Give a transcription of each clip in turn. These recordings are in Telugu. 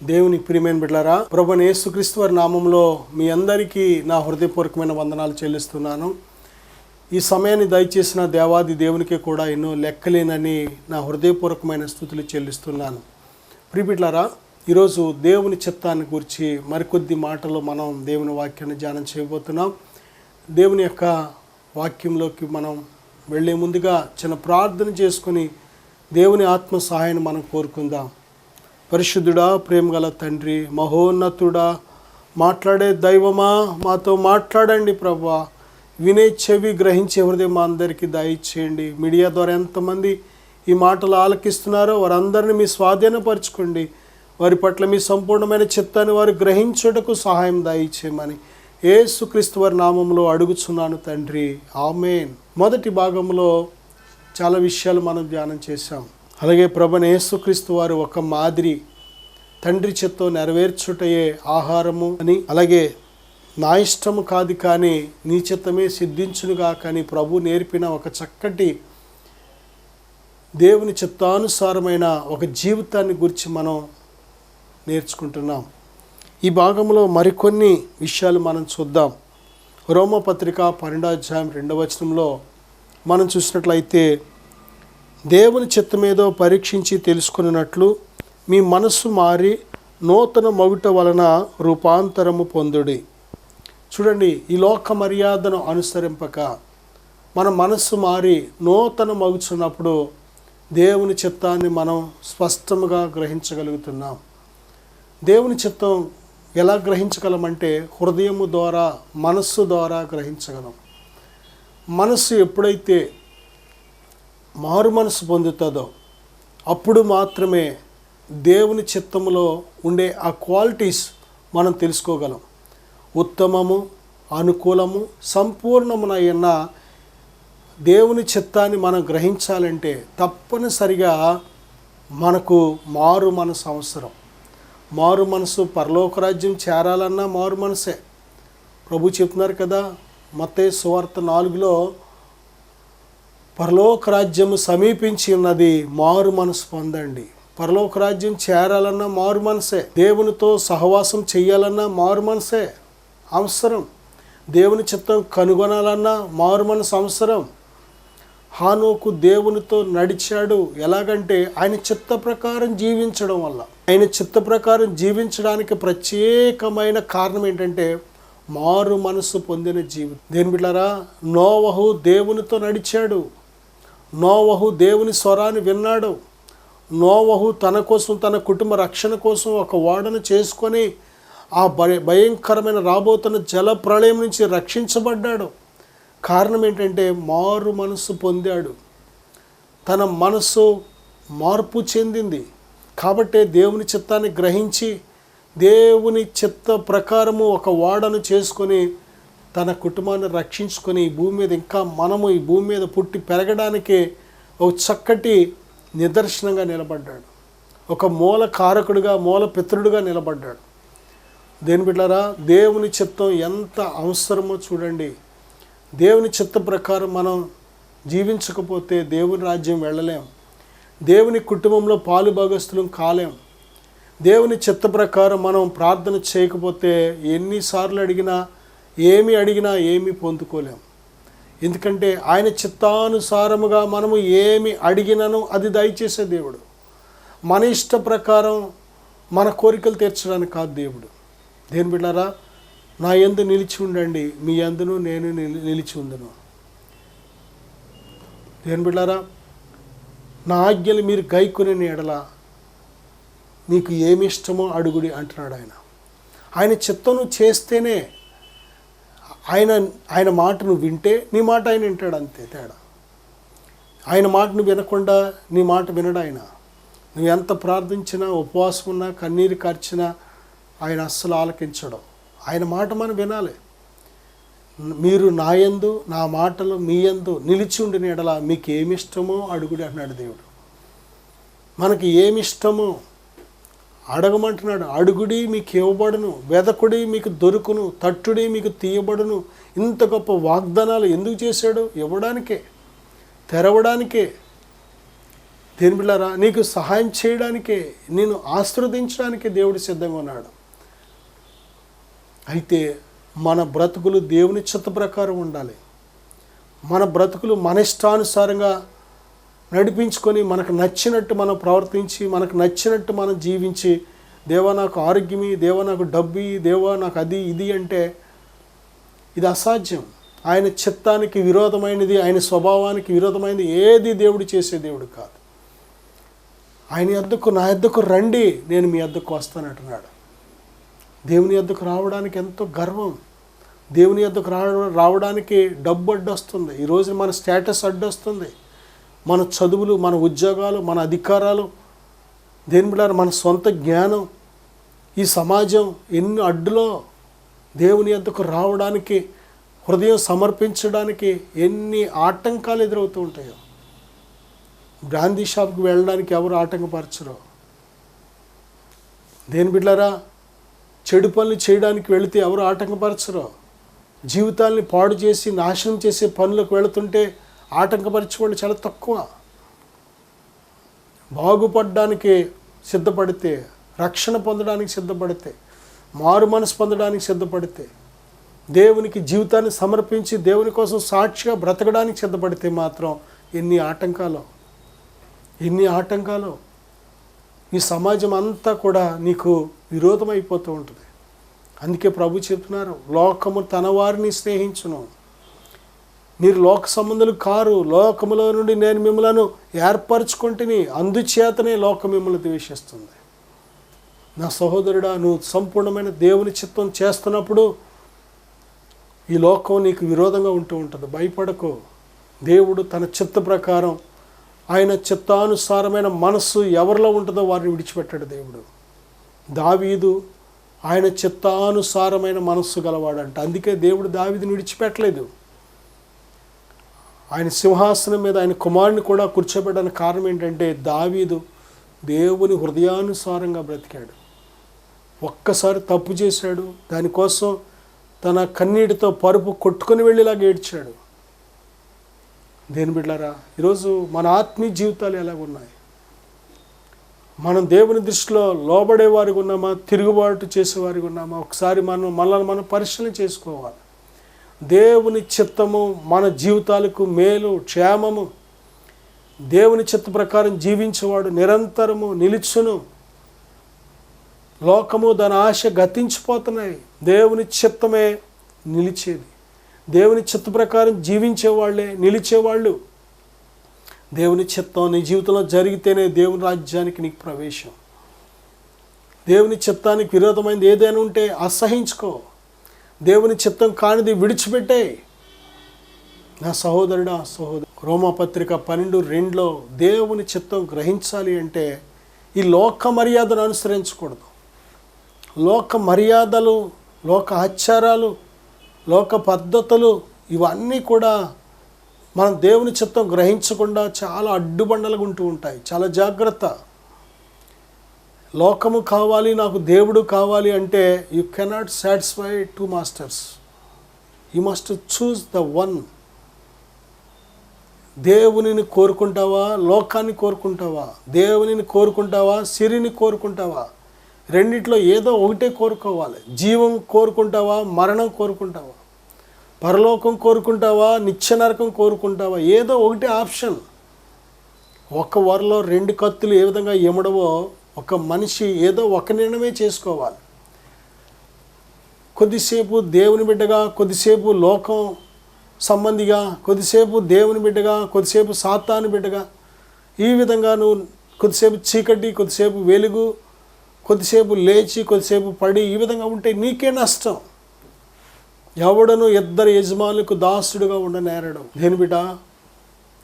దేవుని ప్రియమైన బిడ్డలారా, ప్రభువైన యేసుక్రీస్తు వారి నామంలో మీ అందరికీ నా హృదయపూర్వకమైన వందనాలు చెల్లిస్తున్నాను. ఈ సమయాన్ని దయచేసిన దేవాది దేవునికి కూడా ఎన్నో లెక్కలేనని నా హృదయపూర్వకమైన స్తుతులు చెల్లిస్తున్నాను. ప్రియ బిడ్డలారా, ఈరోజు దేవుని చిత్తాన్ని గురించి మరికొద్ది మాటలు మనం దేవుని వాక్యాన్ని ధ్యానం చేయబోతున్నాం. దేవుని యొక్క వాక్యంలోకి మనం వెళ్ళే ముందుగా చిన్న ప్రార్థన చేసుకుని దేవుని ఆత్మ సహాయాన్ని మనం కోరుకుందాం. పరిశుద్ధుడా, ప్రేమగల తండ్రి, మహోన్నతుడా, మాట్లాడే దైవమా, మాతో మాట్లాడండి ప్రభువా. వినే చెవి, గ్రహించే హృదయం మా అందరికీ దయచేయండి. మీడియా ద్వారా ఎంతమంది ఈ మాటలు ఆలకిస్తున్నారో వారందరినీ మీ స్వాధీనపరచుకోండి. వారి పట్ల మీ సంపూర్ణమైన చిత్తాన్ని వారు గ్రహించుటకు సహాయం దయచేయమని యేసుక్రీస్తు వారి నామంలో అడుగుచున్నాను తండ్రి, ఆమేన్. మొదటి భాగంలో చాలా విషయాలు మనం ధ్యానం చేశాం. అలాగే ప్రభువైన యేసుక్రీస్తు వారు ఒక మాదిరి, తండ్రి చిత్తం నెరవేర్చుటయే ఆహారము అని, అలాగే నా ఇష్టము కాదు కానీ నీ చిత్తమే సిద్ధించునుగా కానీ ప్రభు నేర్పిన ఒక చక్కటి దేవుని చిత్తానుసారమైన ఒక జీవితాన్ని గురించి మనం నేర్చుకుంటున్నాం. ఈ భాగంలో మరికొన్ని విషయాలు మనం చూద్దాం. రోమపత్రిక 12వ అధ్యాయం 2వ వచనంలో మనం చూసినట్లయితే, దేవుని చిత్తమేదో పరీక్షించి తెలుసుకున్నట్లు మీ మనస్సు మారి నూతన మగుట వలన రూపాంతరము పొందుడి. చూడండి, ఈ లోక మర్యాదను అనుసరింపక మన మనస్సు మారి నూతన మగుచున్నప్పుడు దేవుని చిత్తాన్ని మనం స్పష్టంగా గ్రహించగలుగుతున్నాం. దేవుని చిత్తం ఎలా గ్రహించగలమంటే హృదయము ద్వారా, మనస్సు ద్వారా గ్రహించగలం. మనస్సు ఎప్పుడైతే మారు మనసు పొందుతుందో అప్పుడు మాత్రమే దేవుని చిత్తములో ఉండే ఆ క్వాలిటీస్ మనం తెలుసుకోగలం. ఉత్తమము, అనుకూలము, సంపూర్ణమునైన దేవుని చిత్తాన్ని మనం గ్రహించాలంటే తప్పనిసరిగా మనకు మారు మనసు అవసరం. మారు మనసు, పరలోక రాజ్యం చేరాలన్నా మారు మనసే. ప్రభు చెప్తున్నారు కదా, మత్తయి సువార్త 4లో, పరలోక రాజ్యము సమీపించి ఉన్నది, మారు మనసు పొందండి. పరలోక రాజ్యం చేరాలన్నా మారు మనసే. దేవునితో సహవాసం చెయ్యాలన్నా మారు మనసే అవసరం. దేవుని చిత్తం కనుగొనాలన్నా మారు మనసు అవసరం. హానోకు దేవునితో నడిచాడు. ఎలాగంటే ఆయన చిత్త ప్రకారం జీవించడం వల్ల. ఆయన చిత్త ప్రకారం జీవించడానికి ప్రత్యేకమైన కారణం ఏంటంటే మారు మనసు పొందిన జీవితం. దేని బిడ్డలారా, నోవహు దేవునితో నడిచాడు. నోవహు దేవుని స్వరాన్ని విన్నాడు. నోవహు తన కోసం, తన కుటుంబ రక్షణ కోసం ఒక ఓడను చేసుకొని ఆ భయంకరమైన రాబోతున్న జల ప్రళయం నుంచి రక్షించబడ్డాడు. కారణం ఏంటంటే మారు మనసు పొందాడు. తన మనసు మార్పు చెందింది. కాబట్టే దేవుని చిత్తాన్ని గ్రహించి దేవుని చిత్త ప్రకారము ఒక ఓడను చేసుకొని తన కుటుంబాన్ని రక్షించుకొని ఈ భూమి మీద ఇంకా మనము ఈ భూమి మీద పుట్టి పెరగడానికి ఒక చక్కటి నిదర్శనంగా నిలబడ్డాడు. ఒక మూల కారకుడిగా, మూల పితరుడిగా నిలబడ్డాడు. దేని బిడ్డలారా, దేవుని చిత్తం ఎంత అవసరమో చూడండి. దేవుని చిత్త ప్రకారం మనం జీవించకపోతే దేవుని రాజ్యం వెళ్ళలేం. దేవుని కుటుంబంలో పాలు భాగస్తులం కాలేం. దేవుని చిత్త ప్రకారం మనం ప్రార్థన చేయకపోతే ఎన్నిసార్లు అడిగినా, ఏమి అడిగినా ఏమీ పొందుకోలేం. ఎందుకంటే ఆయన చిత్తానుసారముగా మనము ఏమి అడిగినను అది దయచేసే దేవుడు. మన ఇష్ట ప్రకారం మన కోరికలు తీర్చడానికి కాదు దేవుడు. దేని బిడ్డారా, నా యందు నిలిచి ఉండండి, మీ యందును నేను నిలిచి ఉందును. దేని బిడ్డారా, నా ఆజ్ఞలు మీరు గైకొనిన ఎడల మీకు ఏమి ఇష్టమో అడుగుడి అంటున్నాడు ఆయన. ఆయన చిత్తము చేస్తేనే, ఆయన మాటను వింటే నీ మాట ఆయన వింటాడు, అంతే తేడా. ఆయన మాటను వినకుండా నీ మాట వినడు ఆయన. నువ్వు ఎంత ప్రార్థించినా, ఉపవాసం ఉన్నా, కన్నీరు కార్చినా ఆయన అస్సలు ఆలకించడం. ఆయన మాట మనం వినాలి. మీరు నా యందు, నా మాటలు మీ యందు నిలిచి ఉండిన ఎడల మీకు ఏమి ఇష్టమో అడుగుడి అంటున్నాడు దేవుడు. మనకి ఏమి ఇష్టమో అడగమంటున్నాడు. అడుగుడి మీకు ఇవ్వబడును, వెదకుడి మీకు దొరుకును, తట్టుడి మీకు తీయబడును. ఇంత గొప్ప వాగ్దానాలు ఎందుకు చేశాడు? ఇవ్వడానికే, తెరవడానికే. దేని బిడ్డారా, నీకు సహాయం చేయడానికే, నేను ఆశీర్వదించడానికే దేవుడు సిద్ధంగా ఉన్నాడు. అయితే మన బ్రతుకులు దేవుని చిత్త ప్రకారం ఉండాలి. మన బ్రతుకులు మన ఇష్టానుసారంగా నడిపించుకొని మనకు నచ్చినట్టు మనం ప్రవర్తించి, మనకు నచ్చినట్టు మనం జీవించి, దేవా నాకు ఆరోగ్యమి, దేవా నాకు డబ్బు, దేవా నాకు అది ఇది అంటే ఇది అసాధ్యం. ఆయన చిత్తానికి విరోధమైనది, ఆయన స్వభావానికి విరోధమైనది ఏది దేవుడు చేసే దేవుడు కాదు. ఆయన యొద్దకు, నా యొద్దకు రండి, నేను మీ యొద్దకు వస్తానంటున్నాడు. దేవుని యొద్దకు రావడానికి ఎంతో గర్వం. దేవుని యొద్దకు రావడానికి డబ్బు అడ్డొస్తుంది. ఈరోజు మన స్టేటస్ అడ్డొస్తుంది, మన చదువులు, మన ఉద్యోగాలు, మన అధికారాలు, దేని బిడ్డ మన సొంత జ్ఞానం, ఈ సమాజం ఎన్ని అడ్డులో దేవుని యొద్దకు రావడానికి, హృదయం సమర్పించడానికి ఎన్ని ఆటంకాలు ఎదురవుతూ ఉంటాయో. బ్రాందీ షాప్కి వెళ్ళడానికి ఎవరు ఆటంకపరచరు. దేని బిడ్డలారా, చెడు పనులు చేయడానికి వెళితే ఎవరు ఆటంకపరచరు. జీవితాల్ని పాడు చేసి నాశనం చేసే పనులకు వెళుతుంటే ఆటంకపరచుకోండి చాలా తక్కువ. బాగుపడడానికి సిద్ధపడితే, రక్షణ పొందడానికి సిద్ధపడితే, మారు మనసు పొందడానికి సిద్ధపడితే, దేవునికి జీవితాన్ని సమర్పించి దేవుని కోసం సాక్షిగా బ్రతకడానికి సిద్ధపడితే మాత్రం ఎన్ని ఆటంకాలు. ఈ సమాజం అంతా కూడా నీకు విరోధమైపోతూ ఉంటుంది. అందుకే ప్రభు చెప్తున్నారు, లోకము తన వారిని స్నేహించును, మీరు లోక సంబంధులు కారు, లోకములో నుండి నేను మిమ్మలను ఏర్పరచుకుంటుని, అందుచేతనే లోకం మిమ్మల్ని ద్వేషిస్తుంది. నా సహోదరుడా, నువ్వు సంపూర్ణమైన దేవుని చిత్తం చేస్తున్నప్పుడు ఈ లోకం నీకు విరోధంగా ఉంటూ ఉంటుంది. భయపడకు. దేవుడు తన చిత్త ప్రకారం, ఆయన చిత్తానుసారమైన మనస్సు ఎవరిలో ఉంటుందో వారిని విడిచిపెట్టాడు దేవుడు. దావీదు ఆయన చిత్తానుసారమైన మనస్సు గలవాడంట. అందుకే దేవుడు దావీదుని విడిచిపెట్టలేదు. ఆయన సింహాసనం మీద ఆయన కుమారుని కూడా కూర్చోబెట్టడానికి కారణం ఏంటంటే, దావీదు దేవుని హృదయానుసారంగా బ్రతికాడు. ఒక్కసారి తప్పు చేశాడు, దానికోసం తన కన్నీటితో పరుపు కొట్టుకొని వెళ్ళేలాగా ఏడ్చాడు. దేని బిడ్డలారా, ఈరోజు మన ఆత్మీయ జీవితాలు ఎలాగున్నాయి? మనం దేవుని దృష్టిలో లోబడేవారికి ఉన్నామా, తిరుగుబాటు చేసేవారికి ఉన్నామా? ఒకసారి మనల్ని మనం పరిశీలన చేసుకోవాలి. దేవుని చిత్తము మన జీవితాలకు మేలు, క్షేమము. దేవుని చిత్త ప్రకారం జీవించేవాడు నిరంతరము నిలుచును. లోకము దాని ఆశ గతించిపోతున్నాయి, దేవుని చిత్తమే నిలిచేది. దేవుని చిత్త ప్రకారం జీవించేవాళ్లే నిలిచేవాళ్ళు. దేవుని చిత్తం నీ జీవితంలో జరిగితేనే దేవుని రాజ్యానికి నీకు ప్రవేశం. దేవుని చిత్తానికి విరోధమైనది ఏదైనా ఉంటే అసహించుకో. దేవుని చిత్తం కానిది విడిచిపెట్టే. నా సహోదరుడా, సహోదరు, రోమాపత్రిక 12:2 దేవుని చిత్తం గ్రహించాలి అంటే ఈ లోక మర్యాదను అనుసరించకూడదు. లోక మర్యాదలు, లోక ఆచారాలు, లోక పద్ధతులు ఇవన్నీ కూడా మనం దేవుని చిత్తం గ్రహించకుండా చాలా అడ్డుబండలుగా ఉంటూ ఉంటాయి. చాలా జాగ్రత్త. లోకము కావాలి, నాకు దేవుడు కావాలి అంటే you cannot satisfy 2 masters. You must choose the one. దేవునిని కోరుకుంటావా, లోకాన్ని కోరుకుంటావా? దేవునిని కోరుకుంటావా, సిరిని కోరుకుంటావా? రెండిట్లో ఏదో ఒకటే కోరుకోవాలి. జీవం కోరుకుంటావా, మరణం కోరుకుంటావా? పరలోకం కోరుకుంటావా, నిత్య నరకం కోరుకుంటావా? ఏదో ఒకటే ఆప్షన్. ఒక వరలో 2 కత్తులు ఏ విధంగా ఎమడవో ఒక మనిషి ఏదో ఒక నిర్ణయమే చేసుకోవాలి. కొద్దిసేపు దేవుని బిడ్డగా, కొద్దిసేపు లోకం సంబంధిగా, కొద్దిసేపు దేవుని బిడ్డగా, కొద్దిసేపు సాతాను బిడ్డగా, ఈ విధంగా నువ్వు కొద్దిసేపు చీకటి, కొద్దిసేపు వెలుగు, కొద్దిసేపు లేచి కొద్దిసేపు పడి, ఈ విధంగా ఉంటే నీకే నష్టం. ఎవడను 2 యజమానులకు దాసుడుగా ఉండనేరడు. దేని బిడ్డ,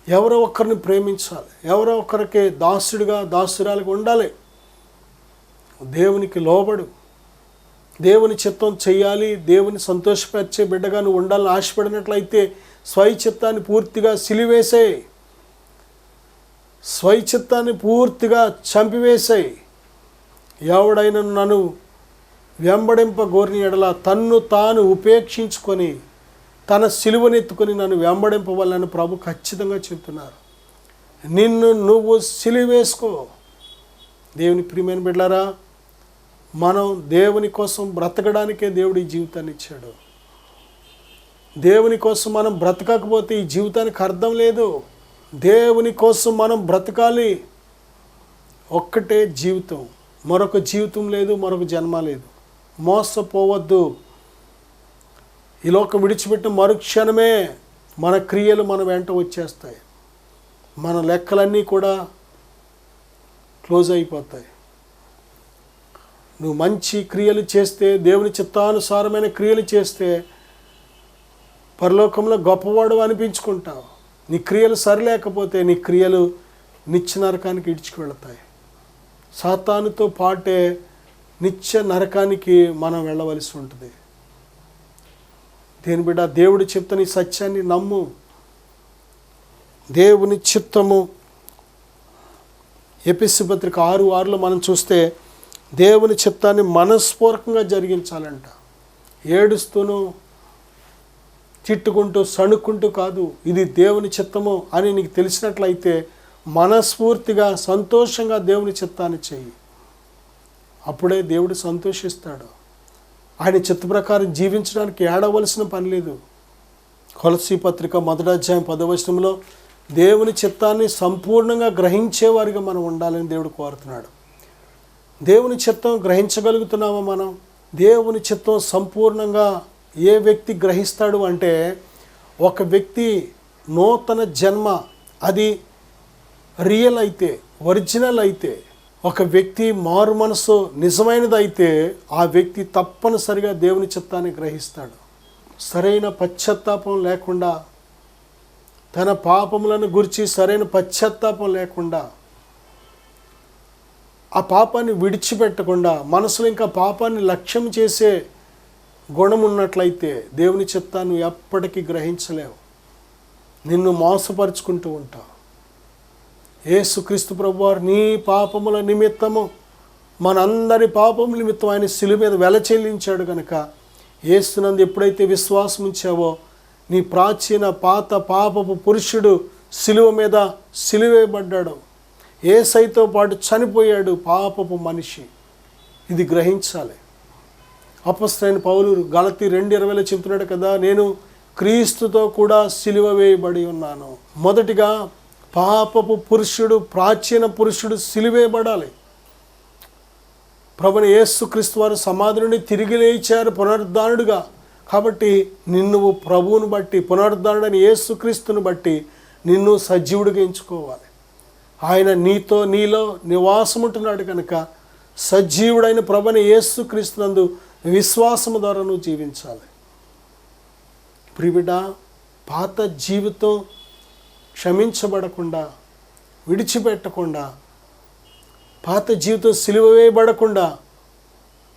ఎవరో ఒక్కరిని ప్రేమించాలి, ఎవరో ఒక్కరికి దాసుడిగా, దాసురాలుగా ఉండాలి. దేవునికి లోబడు. దేవుని చిత్తం చెయ్యాలి, దేవుని సంతోషపరిచే బిడ్డగా నువ్వు ఉండాలని ఆశపడినట్లయితే స్వైచిత్తాన్ని పూర్తిగా సిలివేసేయి. స్వైచిత్తాన్ని పూర్తిగా చంపివేసేయి. ఎవడైనా నన్ను వెంబడింపగోరిన ఎడల తన్ను తాను ఉపేక్షించుకొని తన సిలువనెత్తుకొని నన్ను వెంబడింపవాలని ప్రభు ఖచ్చితంగా చెప్తున్నారు. నిన్ను నువ్వు సిలువేసుకో. దేవుని ప్రియమైన బిడ్డలారా, మనం దేవుని కోసం బ్రతకడానికే దేవుడు ఈ జీవితాన్ని ఇచ్చాడు. దేవుని కోసం మనం బ్రతకకపోతే ఈ జీవితానికి అర్థం లేదు. దేవుని కోసం మనం బ్రతకాలి. ఒక్కటే జీవితం, మరొక జీవితం లేదు, మరొక జన్మ లేదు. మోసపోవద్దు. ఈ లోకం విడిచిపెట్టిన మరుక్షణమే మన క్రియలు మన వెంట వచ్చేస్తాయి. మన లెక్కలన్నీ కూడా క్లోజ్ అయిపోతాయి. నువ్వు మంచి క్రియలు చేస్తే, దేవుని చిత్తానుసారమైన క్రియలు చేస్తే పరలోకంలో గొప్పవాడు అనిపించుకుంటావు. నీ క్రియలు సరిలేకపోతే నీ క్రియలు నిత్య నరకానికి ఇడ్చుకువెళతాయి. సాతానుతో పాటే నిత్య నరకానికి మనం వెళ్ళవలసి ఉంటుంది. దేని బిడ్డ, దేవుడు చెప్తున్న ఈ సత్యాన్ని నమ్ము. దేవుని చిత్తము ఎఫెసీ పత్రిక 6:6 మనం చూస్తే దేవుని చిత్తాన్ని మనస్పూర్వకంగా జరిగించాలంట. ఏడుస్తూను తిట్టుకుంటూ సణుక్కుంటూ కాదు. ఇది దేవుని చిత్తము అని నీకు తెలిసినట్లయితే మనస్ఫూర్తిగా సంతోషంగా దేవుని చిత్తాన్ని చెయ్యి. అప్పుడే దేవుడు సంతోషిస్తాడు. ఆయన చిత్త ప్రకారం జీవించడానికి ఏడవలసిన పని లేదు. కొలస్సీ పత్రిక 1:10 దేవుని చిత్తాన్ని సంపూర్ణంగా గ్రహించేవారిగా మనం ఉండాలని దేవుడు కోరుతున్నాడు. దేవుని చిత్తం గ్రహించగలుగుతున్నామా మనం? దేవుని చిత్తం సంపూర్ణంగా ఏ వ్యక్తి గ్రహిస్తాడు అంటే, ఒక వ్యక్తి నూతన జన్మ అది రియల్ అయితే, ఒరిజినల్ అయితే, ఒక వ్యక్తి మారు మనసు నిజమైనది అయితే ఆ వ్యక్తి తప్పనిసరిగా దేవుని చిత్తాన్ని గ్రహిస్తాడు. సరైన పశ్చాత్తాపం లేకుండా, తన పాపములను గురించి సరైన పశ్చాత్తాపం లేకుండా, ఆ పాపాన్ని విడిచిపెట్టకుండా మనసులో ఇంకా పాపాన్ని లక్ష్యం చేసే గుణం ఉన్నట్లయితే దేవుని చిత్తాన్ని ఎప్పటికీ గ్రహించలేవు. నిన్ను మోసపరుచుకుంటూ ఉంటావు. యేసుక్రీస్తు ప్రభువారు నీ పాపముల నిమిత్తము, మనందరి పాపముల నిమిత్తం ఆయన శిలువ మీద వెల చెల్లించాడు కనుక, యేసునందు ఎప్పుడైతే విశ్వాసం ఉంచావో నీ ప్రాచీన పాత పాపపు పురుషుడు శిలువ మీద సిలువేయబడ్డాడు. యేసయ్యతో పాటు చనిపోయాడు పాపపు మనిషి. ఇది గ్రహించాలి. అపొస్తలుడైన పౌలు గలతీ 2:20 చెప్తున్నాడు కదా, నేను క్రీస్తుతో కూడా సిలువ వేయబడి ఉన్నాను. మొదటిగా పాపపు పురుషుడు, ప్రాచీన పురుషుడు సిలువేయబడాలి. ప్రభువైన యేసుక్రీస్తు వారు సమాధి నుండి తిరిగి లేచారు పునరుద్ధానుడుగా. కాబట్టి నిన్ను ప్రభువును బట్టి, పునరుద్ధానుడైన యేసుక్రీస్తుని బట్టి నిన్ను సజీవుడిగా ఎంచుకోవాలి. ఆయన నీతో నీలో నివాసం ఉంటున్నాడు కనుక సజీవుడైన ప్రభువైన యేసుక్రీస్తునందు విశ్వాసము ద్వారా నువ్వు జీవించాలి. ప్రియబిడ్డ, పాత జీవితం క్షమించబడకుండా, విడిచిపెట్టకుండా, పాత జీవితం సిలువ వేయబడకుండా,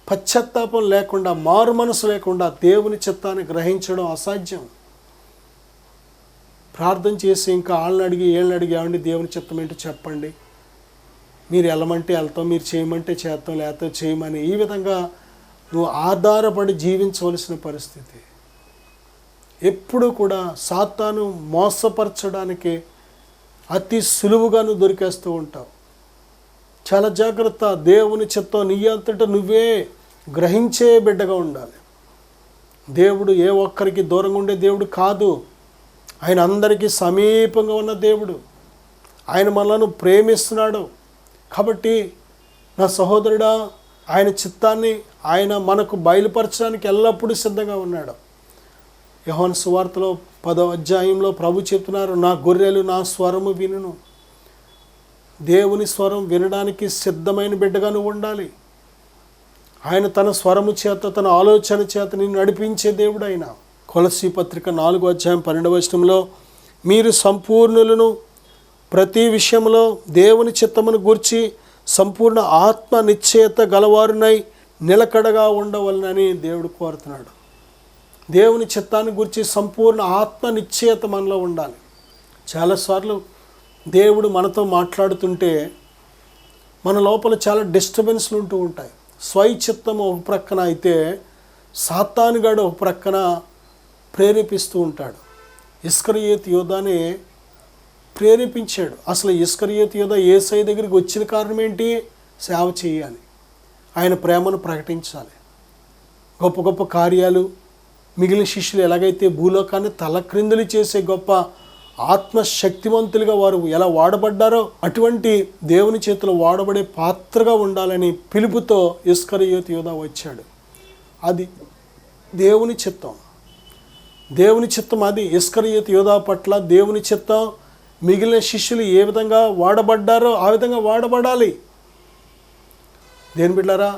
పశ్చాత్తాపం లేకుండా, మారు మనసు లేకుండా దేవుని చిత్తాన్ని గ్రహించడం అసాధ్యం. ప్రార్థన చేసి ఇంకా వాళ్ళని అడిగి వీళ్ళని అడిగి, ఏమండి దేవుని చిత్తం ఏంటో చెప్పండి, మీరు వెళ్ళమంటే వెళ్తాం, మీరు చేయమంటే చేస్తాం, లేకపోతే చేయమని ఈ విధంగా నువ్వు ఆధారపడి జీవించవలసిన పరిస్థితి. ఎప్పుడు కూడా సాతాను మోసపరచడానికి అతి సులువుగా నువ్వు దొరికేస్తూ ఉంటావు. చాలా జాగ్రత్త. దేవుని చిత్తం నీ అంతటా నువ్వే గ్రహించే బిడ్డగా ఉండాలి. దేవుడు ఏ ఒక్కరికి దూరంగా ఉండే దేవుడు కాదు. ఆయన అందరికీ సమీపంగా ఉన్న దేవుడు. ఆయన మనలను ప్రేమిస్తున్నాడు. కాబట్టి నా సహోదరుడా, ఆయన చిత్తాన్ని ఆయన మనకు బయలుపరచడానికి ఎల్లప్పుడూ సిద్ధంగా ఉన్నాడు. యోహాను సువార్తలో 10వ అధ్యాయంలో ప్రభు చెప్తున్నారు, నా గొర్రెలు నా స్వరము వినును. దేవుని స్వరం వినడానికి సిద్ధమైన బిడ్డగా నువ్వు ఉండాలి. ఆయన తన స్వరము చేత, తన ఆలోచన చేత నిన్ను నడిపించే దేవుడు ఆయన. కొలస్సీ పత్రిక 4:12 మీరు సంపూర్ణులను, ప్రతి విషయంలో దేవుని చిత్తమును గూర్చి సంపూర్ణ ఆత్మ నిశ్చయత గలవారునై నిలకడగా ఉండవలనని దేవుడు కోరుతున్నాడు. దేవుని చిత్తాన్ని గురించి సంపూర్ణ ఆత్మ నిశ్చయత మనలో ఉండాలి. చాలాసార్లు దేవుడు మనతో మాట్లాడుతుంటే మన లోపల చాలా డిస్టర్బెన్స్లు ఉంటూ ఉంటాయి. స్వైచిత్తం ఒక ప్రక్కన అయితే సాతానుగాడు ఒక ప్రక్కన ప్రేరేపిస్తూ ఉంటాడు. ఇస్కరియోతు యోధానే ప్రేరేపించాడు. అసలు ఇస్కరియోతు యూదా యేసయ్య దగ్గరికి వచ్చిన కారణం ఏంటి? సేవ చేయాలి, ఆయన ప్రేమను ప్రకటించాలి, గొప్ప గొప్ప కార్యాలు. మిగిలిన శిష్యులు ఎలాగైతే భూలోకాన్ని తలక్రిందులు చేసే గొప్ప ఆత్మశక్తివంతులుగా వారు ఎలా వాడబడ్డారో అటువంటి దేవుని చేతిలో వాడబడే పాత్రగా ఉండాలని పిలుపుతో ఇస్కరియోతు యూదా వచ్చాడు. అది దేవుని చిత్తం. దేవుని చిత్తం అది. ఇస్కరియోతు యూదా పట్ల దేవుని చిత్తం. మిగిలిన శిష్యులు ఏ విధంగా వాడబడ్డారో ఆ విధంగా వాడబడాలి. దేని బిడ్డారా,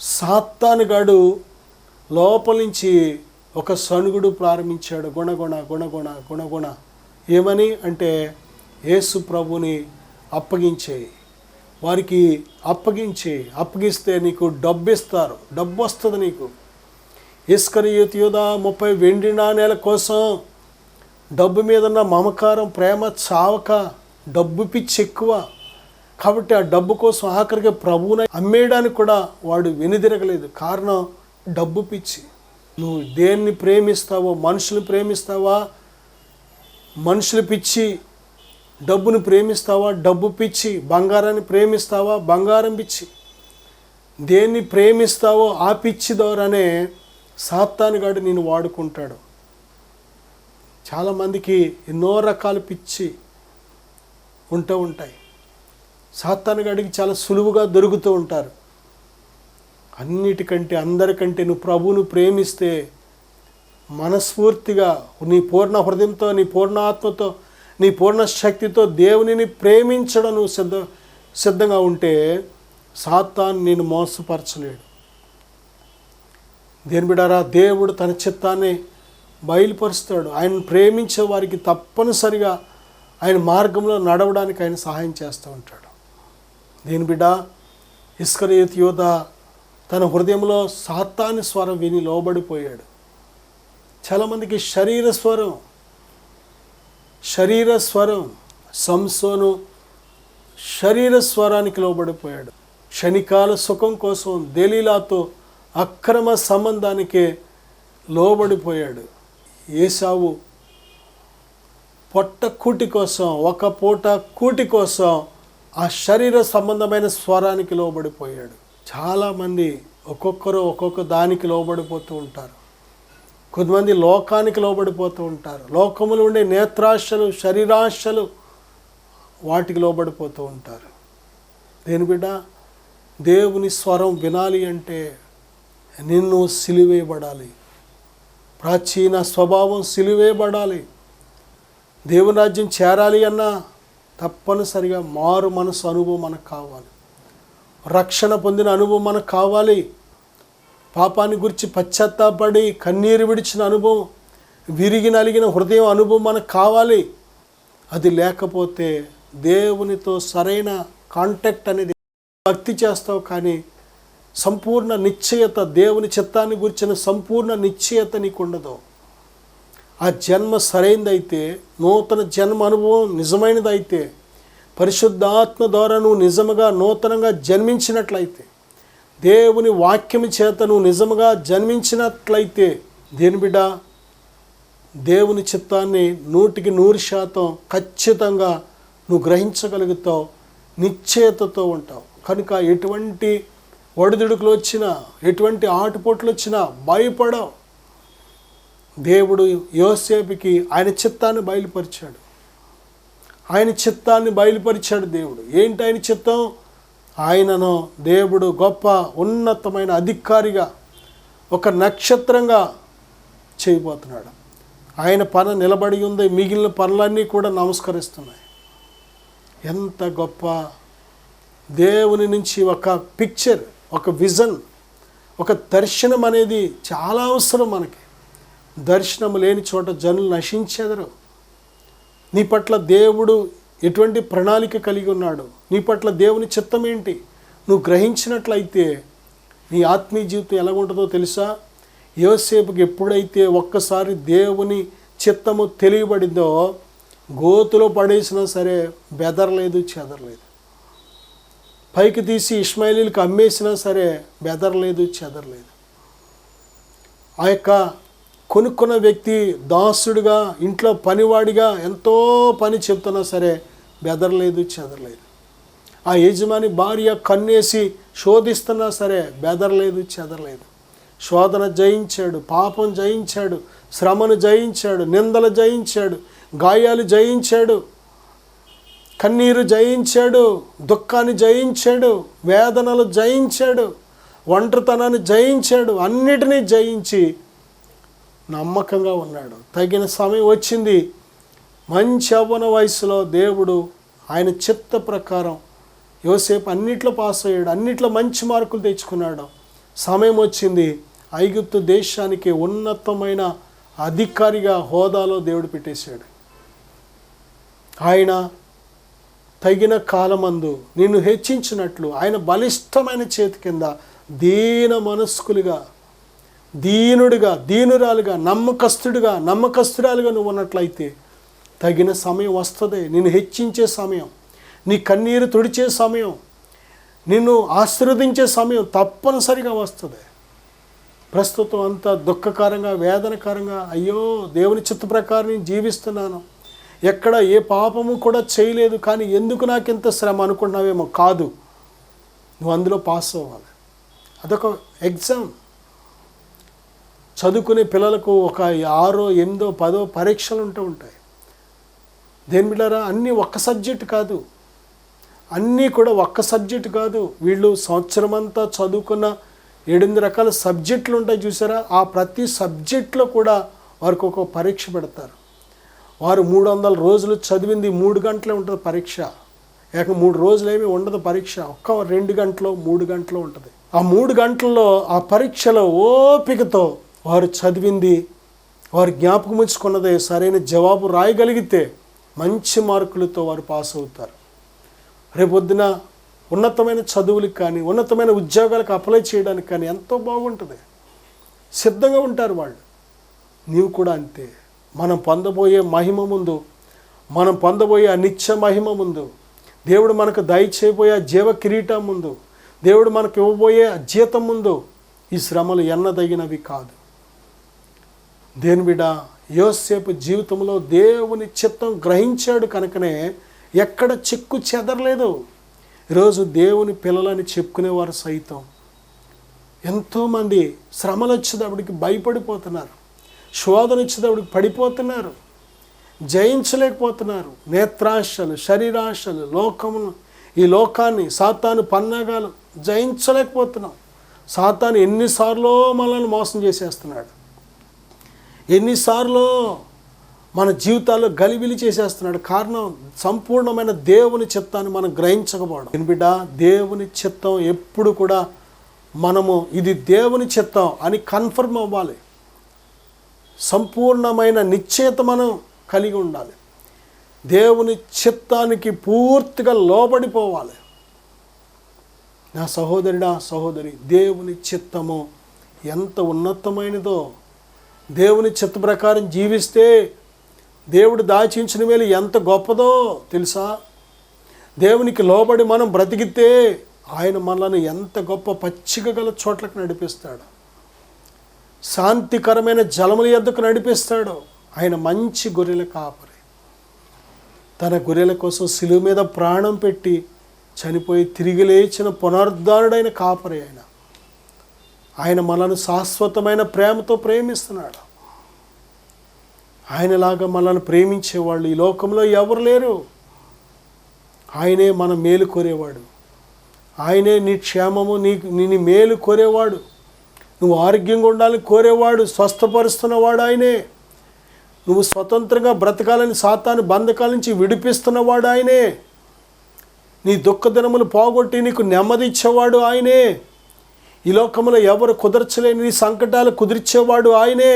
సాతానుగాడు లోపల నుంచి ఒక సణుగుడు ప్రారంభించాడు. గుణగుణ గుణగుణ గుణగుణ. ఏమని అంటే యేసు ప్రభుని అప్పగించేయి, వారికి అప్పగిస్తే నీకు డబ్బు ఇస్తారు, డబ్బు వస్తుంది నీకు. ఇస్కరియోతు యూదా 30 వెండి నాణేల కోసం, డబ్బు మీద ఉన్న మమకారం ప్రేమ చావక డబ్బు పిచ్చి ఎక్కువ కాబట్టి ఆ డబ్బు కోసం ఆఖరికి ప్రభువుని అమ్మేయడానికి కూడా వాడు వెనుదిరగలేదు. కారణం డబ్బు పిచ్చి. నువ్వు దేన్ని ప్రేమిస్తావో, మనుషులు ప్రేమిస్తావా, మనుషులు పిచ్చి, డబ్బును ప్రేమిస్తావా, డబ్బు పిచ్చి, బంగారాన్ని ప్రేమిస్తావా, బంగారం పిచ్చి. దేన్ని ప్రేమిస్తావో ఆ పిచ్చి ద్వారానే సాతానుగాడు నిన్ను వాడుకుంటాడు. చాలామందికి ఎన్నో రకాల పిచ్చి ఉంటాయి. సాతానుగాడికి చాలా సులువుగా దొరుకుతూ ఉంటారు. అన్నిటికంటే అందరికంటే నువ్వు ప్రభువును ప్రేమిస్తే, మనస్ఫూర్తిగా నీ పూర్ణ హృదయంతో, నీ పూర్ణ ఆత్మతో, నీ పూర్ణ శక్తితో దేవునిని ప్రేమించడం నువ్వు సిద్ధంగా ఉంటే సాతాను నిన్ను మోసపరచలేడు. దేని బిడ్డారా, దేవుడు తన చిత్తాన్ని బయలుపరుస్తాడు. ఆయన ప్రేమించే వారికి తప్పనిసరిగా ఆయన మార్గంలో నడవడానికి ఆయన సహాయం చేస్తూ ఉంటాడు. దేని బిడ్డ, ఇస్కరియోతు యూదా తన హృదయంలో సాతాను స్వరం విని లోబడిపోయాడు. చాలామందికి శరీర స్వరం సంసోను శరీర స్వరానికి లోబడిపోయాడు. క్షణికాల సుఖం కోసం దెలీలాతో అక్రమ సంబంధానికే లోబడిపోయాడు. ఏసావు పొట్ట కూటి కోసం, ఒక పూట కూటి కోసం ఆ శరీర సంబంధమైన స్వరానికి లోబడిపోయాడు. చాలామంది ఒక్కొక్కరు ఒక్కొక్క దానికి లోబడిపోతూ ఉంటారు. కొంతమంది లోకానికి లోబడిపోతూ ఉంటారు. లోకములు ఉండే నేత్రాశలు, శరీరాశలు, వాటికి లోబడిపోతూ ఉంటారు. దేని బిడ్డ, దేవుని స్వరం వినాలి అంటే నిన్ను సిలువేయబడాలి. ప్రాచీన స్వభావం సిలువేయబడాలి. దేవుని రాజ్యం చేరాలి అన్నా తప్పనిసరిగా మారు మనసు అనుభవం మనకు కావాలి. రక్షణ పొందిన అనుభవం మనకు కావాలి. పాపాన్ని గురించి పశ్చాత్తాపడి కన్నీరు విడిచిన అనుభవం, విరిగి నలిగిన హృదయం అనుభవం మనకు కావాలి. అది లేకపోతే దేవునితో సరైన కాంటాక్ట్ అనేది, భక్తి చేస్తావు కానీ సంపూర్ణ నిశ్చయత, దేవుని చిత్తాన్ని గురించిన సంపూర్ణ నిశ్చయత నీకు ఉండదు. ఆ జన్మ సరైనదైతే, నూతన జన్మ అనుభవం నిజమైనదైతే, పరిశుద్ధాత్మ ద్వారా నువ్వు నిజముగా నూతనంగా జన్మించినట్లయితే, దేవుని వాక్యము చేత నువ్వు నిజముగా జన్మించినట్లయితే, దేని బిడ్డ, దేవుని చిత్తాన్ని 100% ఖచ్చితంగా నువ్వు గ్రహించగలుగుతావు, నిశ్చయతతో ఉంటావు. కనుక ఎటువంటి ఒడిదుడుకులు వచ్చినా, ఎటువంటి ఆటుపోట్లు వచ్చినా భయపడవు. దేవుడు యోసేపుకి ఆయన చిత్తాన్ని బయలుపరిచాడు. దేవుడు. ఏంటి ఆయన చిత్తం? ఆయనను దేవుడు గొప్ప ఉన్నతమైన అధికారిగా, ఒక నక్షత్రంగా చేయబోతున్నాడు. ఆయన పని నిలబడి ఉంది, మిగిలిన పనులన్నీ కూడా నమస్కరిస్తున్నాయి. ఎంత గొప్ప దేవుని నుంచి ఒక పిక్చర్, ఒక విజన్, ఒక దర్శనం అనేది చాలా అవసరం మనకి. దర్శనం లేని చోట జనులు నశించెదరు. నీ పట్ల దేవుడు ఎటువంటి ప్రణాళిక కలిగి ఉన్నాడు, నీ పట్ల దేవుని చిత్తం ఏంటి నువ్వు గ్రహించినట్లయితే నీ ఆత్మీయ జీవితం ఎలా ఉంటుందో తెలుసా? యోసేపుకి ఎప్పుడైతే ఒక్కసారి దేవుని చిత్తము తెలియబడిందో, గోతులో పడేసినా సరే బెదరలేదు, చెదరలేదు. పైకి తీసి ఇష్మాయేలీలకు అమ్మేసినా సరే బెదరలేదు, చెదరలేదు. ఆ యొక్క కొనుక్కున్న వ్యక్తి దాసుడిగా, ఇంట్లో పనివాడిగా ఎంతో పని చెప్తున్నా సరే బెదరలేదు, చెదరలేదు. ఆ యజమాని భార్య కన్నేసి శోధిస్తున్నా సరే బెదరలేదు, చెదరలేదు. శోధన జయించాడు, పాపం జయించాడు, శ్రమను జయించాడు, నిందలు జయించాడు, గాయాలు జయించాడు, కన్నీరు జయించాడు, దుఃఖాన్ని జయించాడు, వేదనలు జయించాడు, ఒంటరితనాన్ని జయించాడు. అన్నిటినీ జయించి నమ్మకంగా ఉన్నాడు. తగిన సమయం వచ్చింది. మంచి యవ్వన వయసులో దేవుడు ఆయన చిత్త ప్రకారం యోసేపు అన్నిట్లో పాస్ అయ్యాడు, అన్నిట్లో మంచి మార్కులు తెచ్చుకున్నాడు. సమయం వచ్చింది, ఐగుప్తు దేశానికి ఉన్నతమైన అధికారిగా హోదాలో దేవుడు పెట్టేశాడు. ఆయన తగిన కాలమందు నిన్ను హెచ్చించినట్లు ఆయన బలిష్టమైన చేతి కింద దీన మనస్కులుగా, దీనుడిగా, దీనురాలుగా, నమ్మకస్తురాలుగా నువ్వు ఉన్నట్లయితే తగిన సమయం వస్తుంది. నిన్ను హెచ్చించే సమయం, నీ కన్నీరు తుడిచే సమయం, నిన్ను ఆశీర్వదించే సమయం తప్పనిసరిగా వస్తుంది. ప్రస్తుతం అంతా దుఃఖకరంగా, వేదనకరంగా, అయ్యో దేవుని చిత్త ప్రకారం నేను జీవిస్తున్నాను, ఎక్కడ ఏ పాపము కూడా చేయలేదు, కానీ ఎందుకు నాకు ఇంత శ్రమ అనుకుంటున్నావేమో. కాదు, నువ్వు అందులో పాస్ అవ్వాలి. అదొక ఎగ్జామ్. చదువుకునే పిల్లలకు ఒక 6, 8, 10 పరీక్షలు ఉంటాయి. దేని బిడ్డారా, అన్నీ ఒక్క సబ్జెక్ట్ కాదు, అన్నీ కూడా ఒక్క సబ్జెక్ట్ కాదు. వీళ్ళు సంవత్సరం అంతా చదువుకున్న 8 రకాల సబ్జెక్టులు ఉంటాయి చూసారా, ఆ ప్రతి సబ్జెక్ట్లో కూడా వారికి ఒక పరీక్ష పెడతారు. వారు 300 రోజులు చదివింది 3 గంటలే ఉంటుంది పరీక్ష. 3 రోజులు ఏమీ ఉండదు పరీక్ష, ఒక్క 2 గంటలో 3 గంటలో ఉంటుంది. ఆ 3 గంటల్లో ఆ పరీక్షలో ఓపికతో వారు చదివింది, వారు జ్ఞాపకం ఉంచుకున్నదే సరైన జవాబు రాయగలిగితే మంచి మార్కులతో వారు పాస్ అవుతారు. రేపొద్దున ఉన్నతమైన చదువులకు కానీ, ఉన్నతమైన ఉద్యోగాలకు అప్లై చేయడానికి కానీ ఎంతో బాగుంటుంది, సిద్ధంగా ఉంటారు వాళ్ళు. నీవు కూడా అంతే. మనం పొందబోయే మహిమ ముందు, మనం పొందబోయే నిత్య మహిమ ముందు, దేవుడు మనకు దయచేయబోయే జీవ కిరీటం ముందు, దేవుడు మనకు ఇవ్వబోయే జీతం ముందు ఈ శ్రమలు ఎన్నదగినవి కాదు. దేని బిడ్డ, యోసేపు జీవితంలో దేవుని చిత్తం గ్రహించాడు కనుకనే ఎక్కడ చిక్కు చెదరలేదు. ఈరోజు దేవుని పిల్లలని చెప్పుకునేవారు సైతం ఎంతోమంది శ్రమలు వచ్చేటప్పటికి భయపడిపోతున్నారు, శోధన వచ్చేటప్పటికి పడిపోతున్నారు, జయించలేకపోతున్నారు. నేత్రాశలు, శరీరాశలు, లోకమును, ఈ లోకాన్ని, సాతాను పన్నాగాలు జయించలేకపోతున్నాం. సాతాను ఎన్నిసార్లు మనల్ని మోసం చేసేస్తున్నాడు, ఎన్నిసార్లు మన జీవితాల్లో గలిబిలి చేసేస్తున్నాడు. కారణం సంపూర్ణమైన దేవుని చిత్తాన్ని మనం గ్రహించకపోవడం. బిడ్డ, దేవుని చిత్తం ఎప్పుడు కూడా మనము ఇది దేవుని చిత్తం అని కన్ఫర్మ్ అవ్వాలి. సంపూర్ణమైన నిశ్చయత మనం కలిగి ఉండాలి. దేవుని చిత్తానికి పూర్తిగా లోబడిపోవాలి. నా సహోదరుడా, సహోదరి, దేవుని చిత్తము ఎంత ఉన్నతమైనదో, దేవుని చిత్త ప్రకారం జీవిస్తే దేవుడు దాచించిన మేలు ఎంత గొప్పదో తెలుసా. దేవునికి లోబడి మనం బ్రతికితే ఆయన మనల్ని ఎంత గొప్ప పచ్చిక గల చోట్లకు నడిపిస్తాడు, శాంతికరమైన జలముల యొద్దకు నడిపిస్తాడు. ఆయన మంచి గొర్రెల కాపరి, తన గొర్రెల కోసం శిలువ మీద ప్రాణం పెట్టి చనిపోయి తిరిగి లేచిన పునరుద్ధారుడైన కాపరి ఆయన మనల్ని శాశ్వతమైన ప్రేమతో ప్రేమిస్తున్నాడు. ఆయనలాగా మనల్ని ప్రేమించేవాళ్ళు ఈ లోకంలో ఎవరు లేరు. ఆయనే మన మేలు కోరేవాడు, ఆయనే నీ క్షేమము, నీ మేలు కోరేవాడు, నువ్వు ఆరోగ్యంగా ఉండాలని కోరేవాడు, స్వస్థపరుస్తున్నవాడు ఆయనే. నువ్వు స్వతంత్రంగా బ్రతకాలని సాతాను బంధకాల నుంచి విడిపిస్తున్నవాడు ఆయనే. నీ దుఃఖ దినములు పోగొట్టి నీకు నెమ్మది ఇచ్చేవాడు ఆయనే. ఈ లోకంలో ఎవరు కుదర్చలేని నీ సంకటాలు కుదిర్చేవాడు ఆయనే.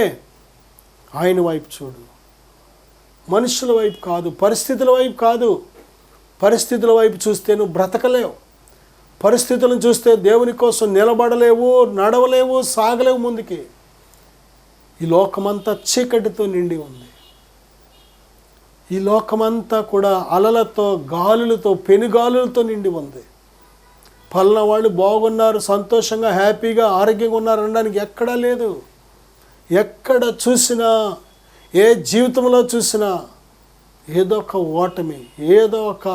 ఆయన వైపు చూడు, మనుషుల వైపు కాదు, పరిస్థితుల వైపు కాదు. పరిస్థితుల వైపు చూస్తే నువ్వు బ్రతకలేవు, పరిస్థితులను చూస్తే దేవుని కోసం నిలబడలేవు, నడవలేవు, సాగలేవు ముందుకి. ఈ లోకమంతా చీకటితో నిండి ఉంది. ఈ లోకమంతా కూడా అలలతో, గాలులతో, పెనుగాలులతో నిండి ఉంది. పలానా వాళ్ళు బాగున్నారు, సంతోషంగా, హ్యాపీగా, ఆరోగ్యంగా ఉన్నారు అనడానికి ఎక్కడా లేదు. ఎక్కడ చూసినా, ఏ జీవితంలో చూసినా ఏదో ఒక ఓటమి, ఏదో ఒక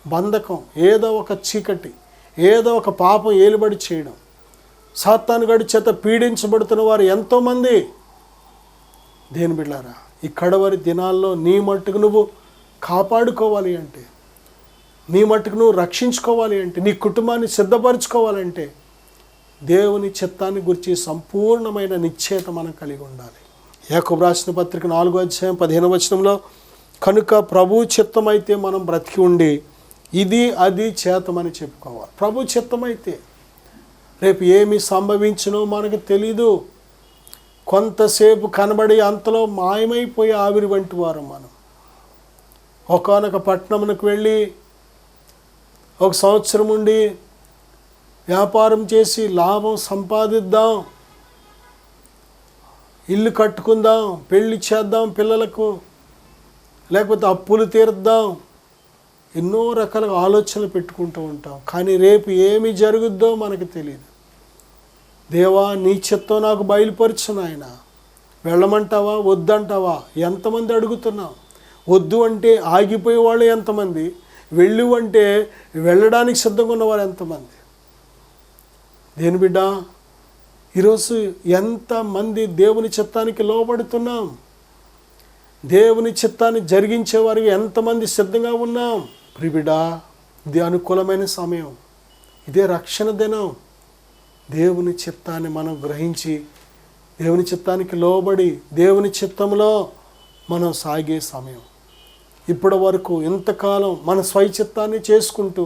బంధకం, ఏదో ఒక చీకటి, ఏదో ఒక పాపం ఏలుబడి చేయడం, సాతానుగాడి చేత పీడించబడుతున్న వారు ఎంతోమంది. దేని బిడ్డారా, ఈ కడవరి దినాల్లో నీ మట్టుకు నువ్వు కాపాడుకోవాలి అంటే, నీ మట్టుకు నువ్వు రక్షించుకోవాలి అంటే, నీ కుటుంబాన్ని సిద్ధపరచుకోవాలంటే దేవుని చిత్తాన్ని గురించి సంపూర్ణమైన నిశ్చయత మనం కలిగి ఉండాలి. యాకోబు రాసిన పత్రిక 4వ అధ్యాయం 15వ వచనంలో, కనుక ప్రభు చిత్తమైతే మనం బ్రతికి ఉండి ఇది అది చేతమని చెప్పుకోవాలి. ప్రభు చిత్తమైతే రేపు ఏమి సంభవించునో మనకు తెలీదు. కొంతసేపు కనబడి అంతలో మాయమైపోయి ఆవిరి వంటి వారు మనం. ఒకానొక పట్టణమునకు వెళ్ళి 1 సంవత్సరం ఉండి వ్యాపారం చేసి లాభం సంపాదిద్దాం, ఇల్లు కట్టుకుందాం, పెళ్ళి చేద్దాం పిల్లలకు, లేకపోతే అప్పులు తీర్దాం, ఎన్నో రకాల ఆలోచనలు పెట్టుకుంటూ ఉంటాం. కానీ రేపు ఏమి జరుగుద్దో మనకు తెలియదు. దేవా, నీ చిత్తం నాకు బయలుపరచు నాయన. వెళ్ళమంటావా వద్దంటావా? ఎంతమంది అడుగుతున్నాం. వద్దు అంటే ఆగిపోయే వాళ్ళు ఎంతమంది, వెళ్ళు అంటే వెళ్ళడానికి సిద్ధంగా ఉన్నవారు ఎంతమంది. దేని బిడ్డ, ఈరోజు ఎంతమంది దేవుని చిత్తానికి లోబడుతున్నాం, దేవుని చిత్తాన్ని జరిగించే వారికి ఎంతమంది సిద్ధంగా ఉన్నాం. ప్రిబిడ, ఇది అనుకూలమైన సమయం, ఇదే రక్షణ దినం. దేవుని చిత్తాన్ని మనం గ్రహించి దేవుని చిత్తానికి లోబడి దేవుని చిత్తంలో మనం సాగే సమయం. ఇప్పటి వరకు ఇంతకాలం మన స్వైచిత్తాన్ని చేసుకుంటూ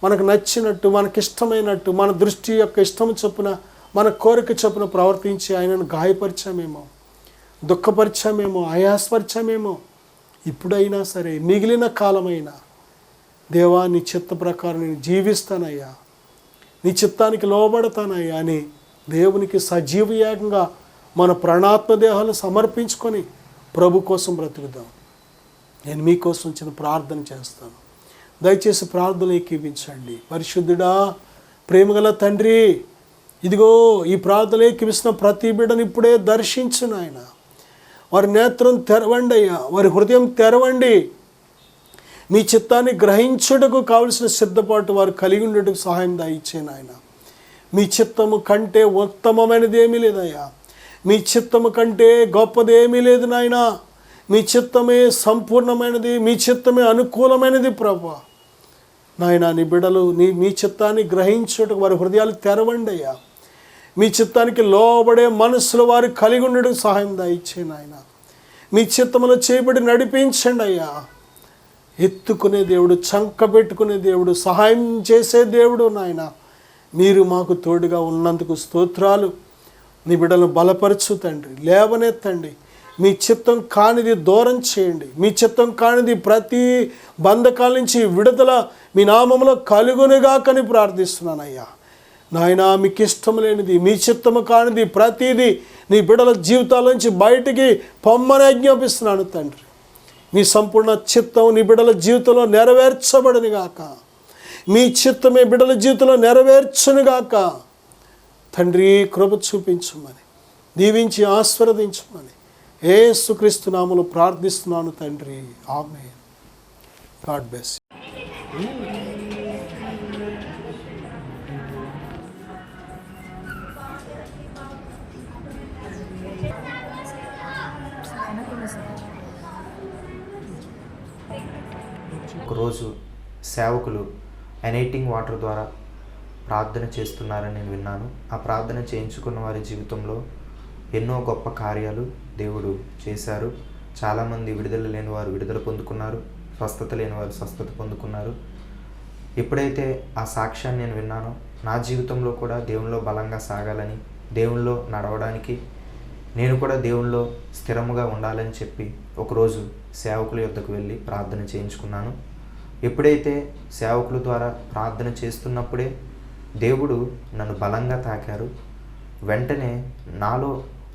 మనకు నచ్చినట్టు, మనకిష్టమైనట్టు, మన దృష్టి యొక్క ఇష్టం చొప్పున, మన కోరిక చొప్పున ప్రవర్తించి ఆయనను గాయపరిచామేమో, దుఃఖపరిచామేమో, ఆయాసపరిచామేమో. ఇప్పుడైనా సరే, మిగిలిన కాలమైనా దేవా, నీ చిత్త ప్రకారం నేను జీవిస్తానయ్యా, నీ చిత్తానికి లోబడతానయ్యా అని దేవునికి సజీవయాగంగా మన ప్రాణాత్మ దేహాలను సమర్పించుకొని ప్రభు కోసం బ్రతుకుదాం. నేను మీకోసం చిన్న ప్రార్థన చేస్తాను. దయచేసి ప్రార్థన ఏకీవించండి. పరిశుద్ధుడా, ప్రేమగల తండ్రి, ఇదిగో ఈ ప్రార్థన ఏకీవిస్తున్న ప్రతి బిడ్డను ఇప్పుడే దర్శించు నాయన. వారి నేత్రం తెరవండి అయ్యా, వారి హృదయం తెరవండి. మీ చిత్తాన్ని గ్రహించుటకు కావలసిన సిద్ధపాటు వారు కలిగి ఉండేటకు సహాయం దయచే నాయన. మీ చిత్తము కంటే ఉత్తమమైనది ఏమీ లేదయ్యా, మీ చిత్తము కంటే గొప్పది ఏమీ లేదు నాయన. మీ చిత్తమే సంపూర్ణమైనది, మీ చిత్తమే అనుకూలమైనది ప్రభువా. నాయన, నీ బిడ్డలు మీ చిత్తాన్ని గ్రహించుటకు వారి హృదయాలు తెరవండి అయ్యా. మీ చిత్తానికి లోబడే మనసులు వారు కలిగి ఉండడం సహాయం దయచే నాయన. మీ చిత్తములో చేయబడి నడిపించండి అయ్యా. ఎత్తుకునే దేవుడు, చంక పెట్టుకునే దేవుడు, సహాయం చేసే దేవుడు నాయన. మీరు మాకు తోడుగా ఉన్నందుకు స్తోత్రాలు. నీ బిడ్డలను బలపరచు తండ్రి, లేవనెత్తండి. మీ చిత్తం కానిది దూరం చేయండి. మీ చిత్తం కానిది ప్రతి బంధకాల నుంచి విడుదల మీ నామంలో కలుగునుగాకని ప్రార్థిస్తున్నానయ్యా. నాయన, మీకు ఇష్టం లేనిది, మీ చిత్తము కానిది ప్రతిదీ నీ బిడ్డల జీవితాల నుంచి బయటికి పొమ్మని ఆజ్ఞాపిస్తున్నాను తండ్రి. మీ సంపూర్ణ చిత్తం నీ బిడ్డల జీవితంలో నెరవేర్చబడని గాక. మీ చిత్తమే బిడ్డల జీవితంలో నెరవేర్చునుగాక. తండ్రి, కృప చూపించమని, దీవించి ఆశీర్వదించమని యేసుక్రీస్తు నామములో ప్రార్థిస్తున్నాను తండ్రి. ఆమేన్. God bless. ఒకరోజు సేవకులు ఎనైటింగ్ వాటర్ ద్వారా ప్రార్థన చేస్తున్నారని నేను విన్నాను. ఆ ప్రార్థన చేయించుకున్న వారి జీవితంలో ఎన్నో గొప్ప కార్యాలు దేవుడు చేశారు. చాలామంది విడుదల లేని వారు విడుదల పొందుకున్నారు, స్వస్థత లేని వారు స్వస్థత పొందుకున్నారు. ఎప్పుడైతే ఆ సాక్ష్యాన్ని నేను విన్నానో, నా జీవితంలో కూడా దేవునిలో బలంగా సాగాలని, దేవునిలో నడవడానికి, నేను కూడా దేవునిలో స్థిరముగా ఉండాలని చెప్పి ఒకరోజు సేవకుల యొద్దకు వెళ్ళి ప్రార్థన చేయించుకున్నాను. ఎప్పుడైతే సేవకుల ద్వారా ప్రార్థన చేస్తున్నప్పుడే దేవుడు నన్ను బలంగా తాకారు. వెంటనే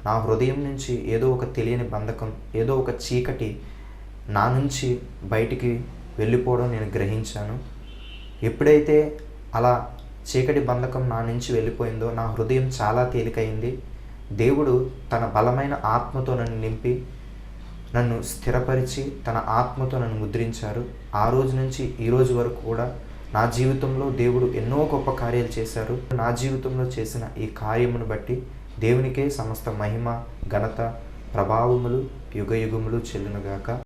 నా హృదయం నుంచి ఏదో ఒక తెలియని బంధకం, ఏదో ఒక చీకటి నా నుంచి బయటికి వెళ్ళిపోవడం నేను గ్రహించాను. ఎప్పుడైతే అలా చీకటి బంధకం నా నుంచి వెళ్ళిపోయిందో నా హృదయం చాలా తేలికైంది. దేవుడు తన బలమైన ఆత్మతో నన్ను నింపి నన్ను స్థిరపరిచి తన ఆత్మతో నన్ను ముద్రించారు. ఆ రోజు నుంచి ఈ రోజు వరకు కూడా నా జీవితంలో దేవుడు ఎన్నో గొప్ప కార్యాలు చేశారు. నా జీవితంలో చేసిన ఈ కార్యమును బట్టి దేవునికే సమస్త మహిమ, ఘనత, ప్రభావములు యుగయుగములు చెల్లునుగాక.